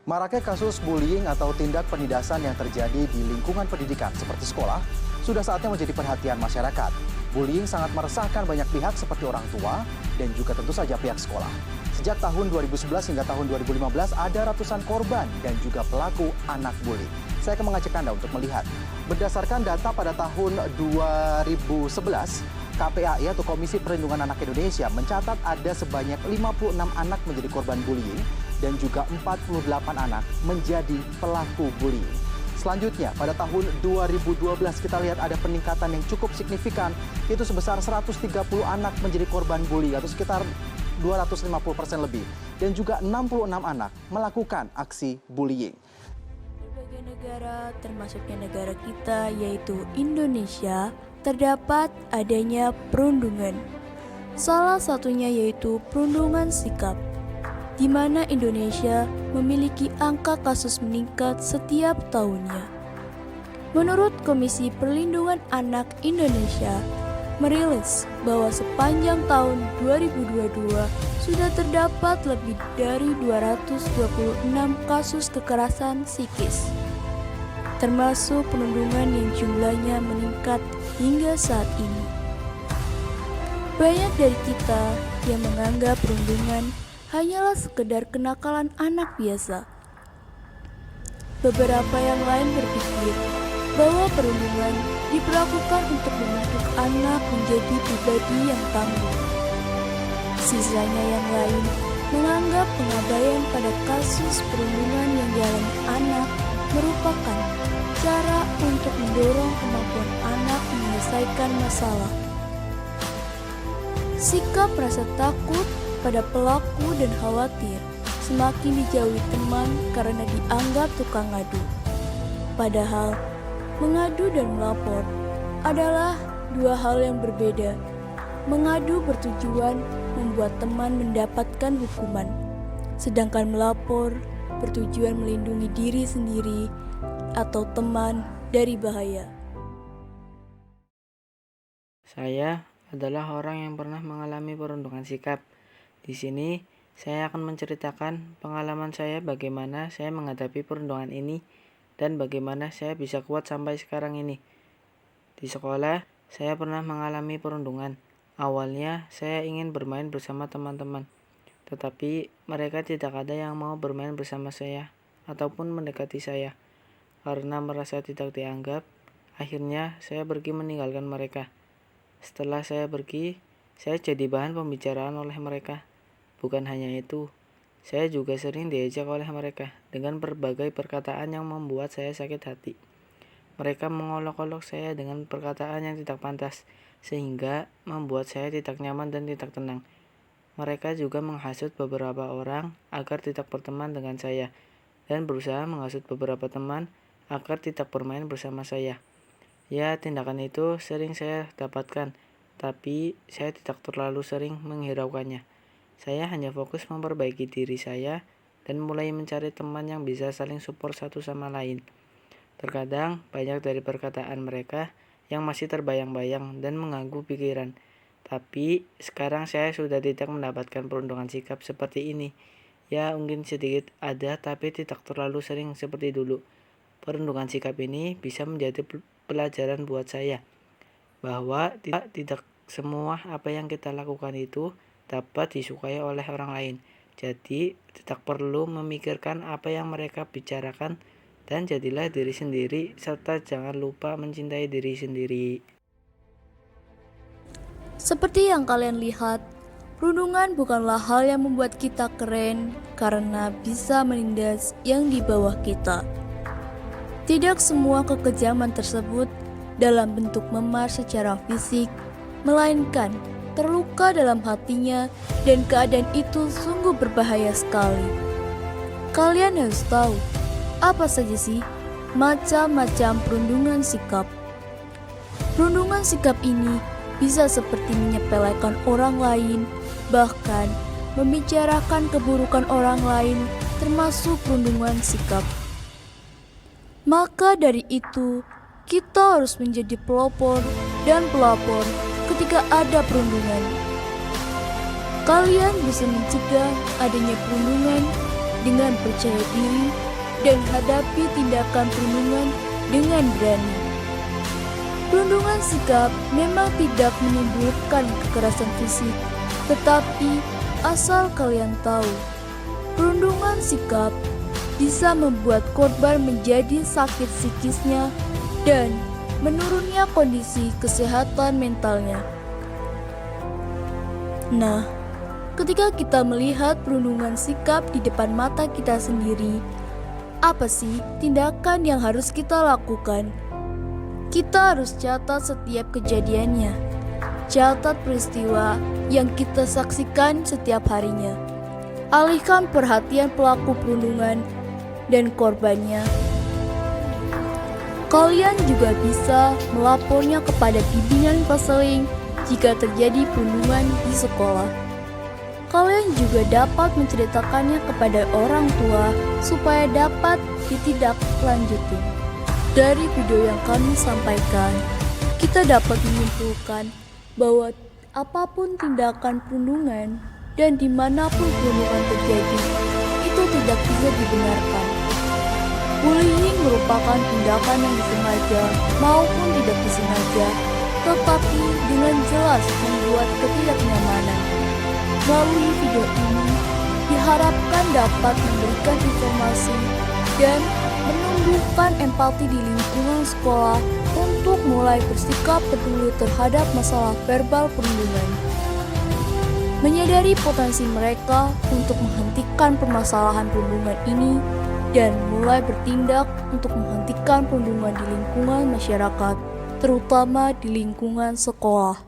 Maraknya kasus bullying atau tindak penindasan yang terjadi di lingkungan pendidikan seperti sekolah sudah saatnya menjadi perhatian masyarakat. Bullying sangat meresahkan banyak pihak seperti orang tua dan juga tentu saja pihak sekolah. Sejak tahun 2011 hingga tahun 2015 ada ratusan korban dan juga pelaku anak bully. Saya akan mengajak Anda untuk melihat. Berdasarkan data pada tahun 2011, KPAI atau Komisi Perlindungan Anak Indonesia mencatat ada sebanyak 56 anak menjadi korban bullying dan juga 48 anak menjadi pelaku bullying. Selanjutnya, pada tahun 2012 kita lihat ada peningkatan yang cukup signifikan, yaitu sebesar 130 anak menjadi korban bullying atau sekitar 250% lebih. Dan juga 66 anak melakukan aksi bullying. Berbagai negara, termasuknya negara kita yaitu Indonesia, terdapat adanya perundungan. Salah satunya yaitu perundungan sikap, di mana Indonesia memiliki angka kasus meningkat setiap tahunnya. Menurut Komisi Perlindungan Anak Indonesia, merilis bahwa sepanjang tahun 2022 sudah terdapat lebih dari 226 kasus kekerasan psikis, termasuk perundungan yang jumlahnya meningkat hingga saat ini. Banyak dari kita yang menganggap perundungan hanyalah sekedar kenakalan anak biasa. Beberapa yang lain berpikir bahwa perundungan diperlakukan untuk membentuk anak menjadi pribadi yang tangguh. Sisanya yang lain menganggap pengabaian pada kasus perundungan yang dialami anak merupakan cara untuk mendorong kemampuan anak menyelesaikan masalah. Sikap rasa takut pada pelaku dan khawatir semakin dijauhi teman karena dianggap tukang ngadu. Padahal, mengadu dan melapor adalah dua hal yang berbeda. Mengadu bertujuan membuat teman mendapatkan hukuman, sedangkan melapor bertujuan melindungi diri sendiri atau teman dari bahaya. Saya adalah orang yang pernah mengalami perundungan sikap. Di sini, saya akan menceritakan pengalaman saya bagaimana saya menghadapi perundungan ini dan bagaimana saya bisa kuat sampai sekarang ini. Di sekolah, saya pernah mengalami perundungan. Awalnya, saya ingin bermain bersama teman-teman, tetapi mereka tidak ada yang mau bermain bersama saya ataupun mendekati saya. Karena merasa tidak dianggap, akhirnya saya pergi meninggalkan mereka. Setelah saya pergi, saya jadi bahan pembicaraan oleh mereka. Bukan hanya itu, saya juga sering diejek oleh mereka dengan berbagai perkataan yang membuat saya sakit hati. Mereka mengolok-olok saya dengan perkataan yang tidak pantas, sehingga membuat saya tidak nyaman dan tidak tenang. Mereka juga menghasut beberapa orang agar tidak berteman dengan saya, dan berusaha menghasut beberapa teman agar tidak bermain bersama saya. Ya, tindakan itu sering saya dapatkan, tapi saya tidak terlalu sering menghiraukannya. Saya hanya fokus memperbaiki diri saya dan mulai mencari teman yang bisa saling support satu sama lain. Terkadang banyak dari perkataan mereka yang masih terbayang-bayang dan mengganggu pikiran. Tapi sekarang saya sudah tidak mendapatkan perundungan sikap seperti ini. Ya, mungkin sedikit ada tapi tidak terlalu sering seperti dulu. Perundungan sikap ini bisa menjadi pelajaran buat saya bahwa tidak semua apa yang kita lakukan itu dapat disukai oleh orang lain. Jadi, tidak perlu memikirkan apa yang mereka bicarakan dan jadilah diri sendiri serta jangan lupa mencintai diri sendiri. Seperti yang kalian lihat, perundungan bukanlah hal yang membuat kita keren karena bisa menindas yang di bawah kita. Tidak semua kekejaman tersebut dalam bentuk memar secara fisik, melainkan terluka dalam hatinya dan keadaan itu sungguh berbahaya sekali. Kalian harus tahu, apa saja sih macam-macam perundungan sikap. Perundungan sikap ini bisa seperti menyepelekan orang lain, bahkan membicarakan keburukan orang lain, termasuk perundungan sikap. Maka dari itu, kita harus menjadi pelopor dan pelapor ketika ada perundungan. Kalian bisa mencegah adanya perundungan dengan percaya diri dan hadapi tindakan perundungan dengan berani. Perundungan sikap memang tidak menimbulkan kekerasan fisik, tetapi asal kalian tahu, perundungan sikap bisa membuat korban menjadi sakit psikisnya dan menurunnya kondisi kesehatan mentalnya. Nah, ketika kita melihat perundungan sikap di depan mata kita sendiri, apa sih tindakan yang harus kita lakukan? Kita harus catat setiap kejadiannya. Catat peristiwa yang kita saksikan setiap harinya. Alihkan perhatian pelaku perundungan dan korbannya. Kalian juga bisa melapornya kepada bimbingan konseling jika terjadi perundungan di sekolah. Kalian juga dapat menceritakannya kepada orang tua supaya dapat ditindaklanjuti. Dari video yang kami sampaikan, kita dapat menyimpulkan bahwa apapun tindakan perundungan dan dimanapun perundungan terjadi, itu tidak bisa dibenarkan. Bullying merupakan tindakan yang disengaja maupun tidak disengaja, tetapi dengan jelas membuat ketidaknyamanan. Melalui video ini, diharapkan dapat memberikan informasi dan menumbuhkan empati di lingkungan sekolah untuk mulai bersikap peduli terhadap masalah verbal perundungan. Menyadari potensi mereka untuk menghentikan permasalahan perundungan ini dan mulai bertindak untuk menghentikan perundungan di lingkungan masyarakat, terutama di lingkungan sekolah.